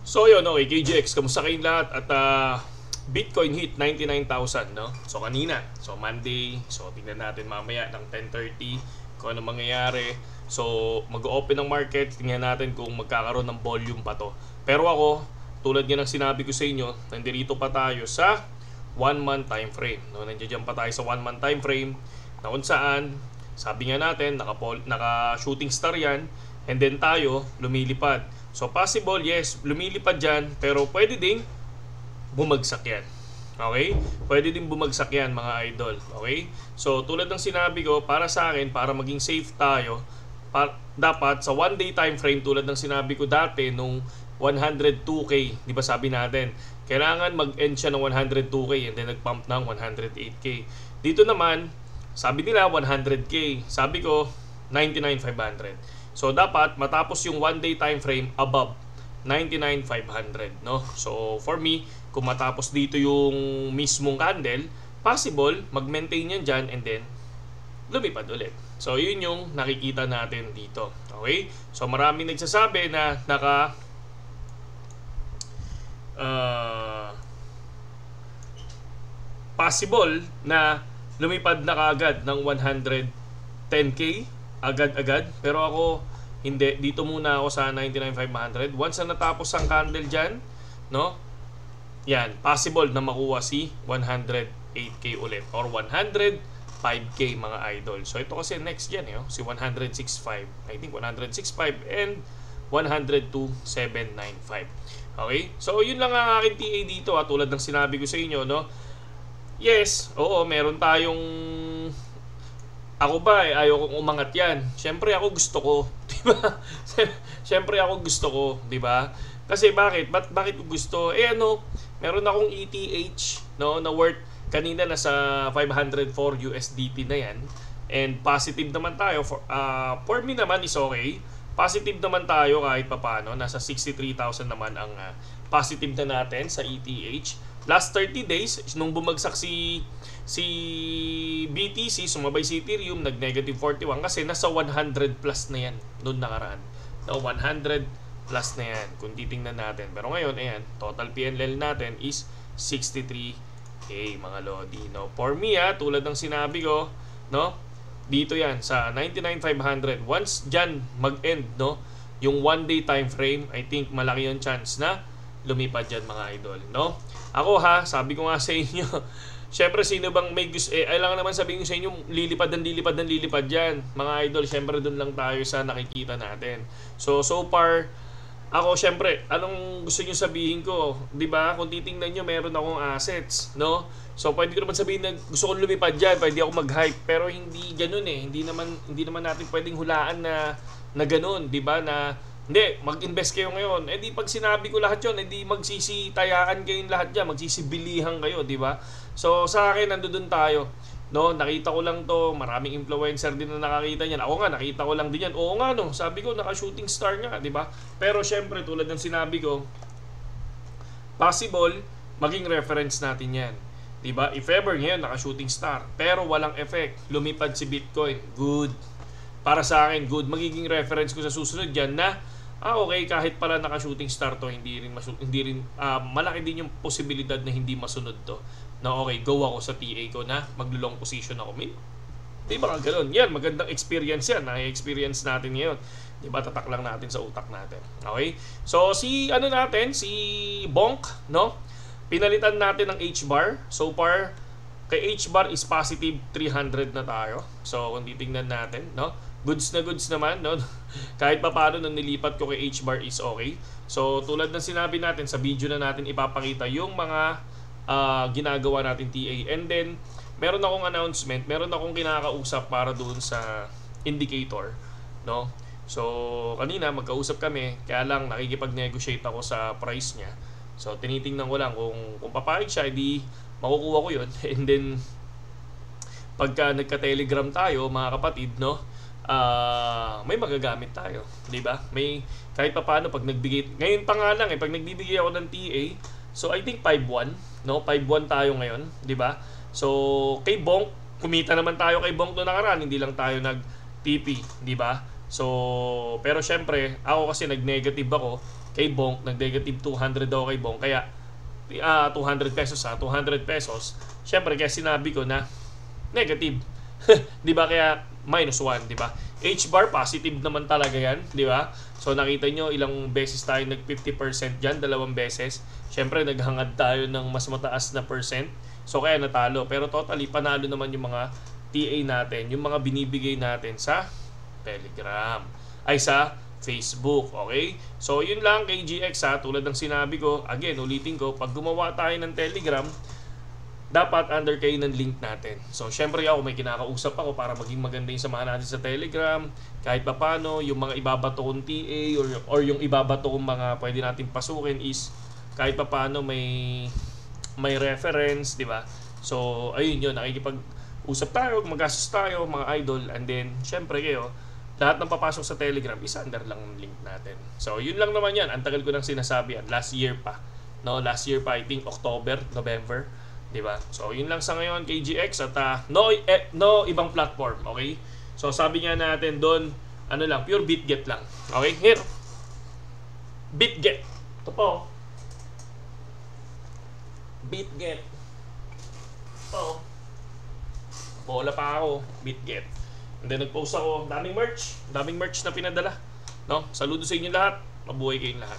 So yun, okay, KGX, kamusta kayong lahat? At Bitcoin hit 99,000, no? So kanina, so Monday, so tingnan natin mamaya ng 10:30 kung ano mangyayari. So mag-open ng market, tingnan natin kung magkakaroon ng volume pa to. Pero ako, tulad nga ng sinabi ko sa inyo, nandito pa tayo sa 1-month time frame, no? Nandiyan pa tayo sa 1-month time frame na kung saan, sabi nga natin, naka shooting star yan, and then tayo lumilipad. So possible, yes, lumilipad dyan, pero pwede ding bumagsak yan. Okay? Pwede ding bumagsak yan, mga idol. Okay? So tulad ng sinabi ko, para sa akin, para maging safe tayo, dapat sa 1-day time frame, tulad ng sinabi ko dati, nung 102k, di ba sabi natin, kailangan mag-end siya ng 102k and then nag-pump ng 108k. Dito naman, sabi nila 100k. Sabi ko, 99,500. So dapat matapos yung 1-day time frame above 99,500, no? So for me, kung matapos dito yung mismong candle, possible mag-maintain yan dyan and then lumipad ulit. So yun yung nakikita natin dito. Okay? So maraming nagsasabi na possible na lumipad na kaagad ng 110k agad-agad, pero ako hindi, dito muna ako sa 99,500. Once na natapos ang candle dyan, no, yan, possible na makuha si 108k ulit or 105k, mga idol. So ito kasi next yan, si 106.5, I think 106.5 and 102.795. Okay, so yun lang ang aking TA dito, tulad ng sinabi ko sa inyo, no. Yes, oo, meron tayong, ako ba, ayaw kong umangat yan. Siyempre ako gusto ko, di ba? Siyempre ako gusto ko, di ba? Kasi bakit? Bakit ko gusto? Meron akong ETH, no, na worth kanina nasa 504 USDT na yan. And positive naman tayo. For me naman is okay. Positive naman tayo kahit papano. Nasa 63,000 naman ang positive na natin sa ETH. Last 30 days, nung bumagsak si BTC, sumabay si Ethereum, nag-negative 41 kasi nasa 100 plus na yan noon nakaraan. Na 100 plus na yan kung titingnan natin. Pero ngayon, ayan, total PNL natin is 63k, mga lodi, no. For me, tulad ng sinabi ko, no, dito yan sa 99,500. Once dyan mag-end, no, yung 1-day time frame, I think malaki yung chance na lumipad dyan, mga idol, no. Ako sabi ko nga sa inyo, syempre sino bang may gusto, lang naman sabihin ko sa inyo, lilipad dyan, mga idol. Syempre dun lang tayo sa nakikita natin. So far, ako syempre, anong gusto niyo sabihin ko, 'di ba? Kung titingnan niyo, meron akong assets, no? So pwede ko naman sabihin na gusto kong lumipad diyan, pwede ako mag-hype, pero hindi ganoon Hindi naman natin pwedeng hulaan na ganoon, 'di ba? Na hindi, mag-invest kayo ngayon. Di pag sinabi ko lahat 'yon, di magsisitayaan kayong lahat diyan, magsisibilihan kayo, 'di ba? So sa akin nandoon tayo. No, nakita ko lang to, maraming influencer din na nakakita niyan. Ako nga, nakita ko lang din yan. Oo nga, no, sabi ko, naka-shooting star nga, di ba? Pero syempre, tulad ng sinabi ko, possible, maging reference natin yan. Di ba? If ever ngayon, naka-shooting star, pero walang effect, lumipad si Bitcoin, good. Para sa akin, good. Magiging reference ko sa susunod yan na, okay, kahit pala naka-shooting star to, hindi rin malaki din yung posibilidad na hindi masunod to. Na okay, go ako sa TA ko na maglo-long position ako. Di ba ganoon? Yan, magandang experience yan. Na-experience natin ngayon. Di ba, tatak lang natin sa utak natin. Okay? So, si Bonk, no? Pinalitan natin ng H-bar. So far, kay H-bar is positive 300 na tayo. So, kung titingnan natin, no? Goods na goods naman, no? Kahit pa paano nung nilipat ko kay H-bar is okay. So, tulad ng sinabi natin, sa video na natin ipapakita yung mga ginagawa natin TA. And then, meron akong announcement, meron akong kinakausap para doon sa indicator, no? So, kanina magkausap kami, kaya lang nakikipag-negotiate ako sa price niya. So, tinitingnan ko lang kung papayag siya, edi makukuha ko 'yon. And then, pagka nagka-Telegram tayo, mga kapatid, no? May magagamit tayo, 'di ba? May kahit papaano pag nagbigay, ngayon pa nga lang pag nagbibigay ako ng TA, so I think 5-1, no? 5-1 tayo ngayon, 'di ba? So kay Bonk, kumita naman tayo kay Bonk noong nakaraan, hindi lang tayo nag-TP, 'di ba? So pero syempre, ako kasi nag-negative ako kay Bonk, nag-negative 200 daw kay Bonk, kaya 200 pesos 200 pesos. Syempre kaya sinabi ko na negative. 'Di ba? Kaya -1, 'di ba? H-bar positive naman talaga 'yan, 'di ba? So nakita nyo ilang beses tayo nag 50% diyan, 2 beses. Syempre naghangad tayo ng mas mataas na percent. So kaya natalo, pero totally panalo naman yung mga TA natin, yung mga binibigay natin sa Telegram ay sa Facebook, okay? So yun lang kay GX tulad ng sinabi ko, again ulitin ko, pag gumawa tayo ng Telegram, dapat under kayo ng link natin. So syempre ako may kinakausap ako para maging maganda yung samahan natin sa Telegram, kahit papano yung mga ibabato kong TA or yung ibabato kong mga pwede natin pasukin is kahit papano may reference, di ba? So ayun yun, nakikipag-usap tayo, magastos tayo mga idol, and then syempre kayo lahat ng papasok sa Telegram is under lang ng link natin. So yun lang naman yan, ang tagal ko nang sinasabi yan, last year pa, I think October, November, di ba? So yun lang sa ngayon kay GX at no ibang platform, okay? So sabi nga natin doon, ano lang, pure BitGet lang. Okay? Here. BitGet. Ito po. BitGet. Ito. Bola pa ako, BitGet. And then nag-post ako, daming merch na pinadala. No? Saludo sa inyo lahat. Mabuhay kayong lahat.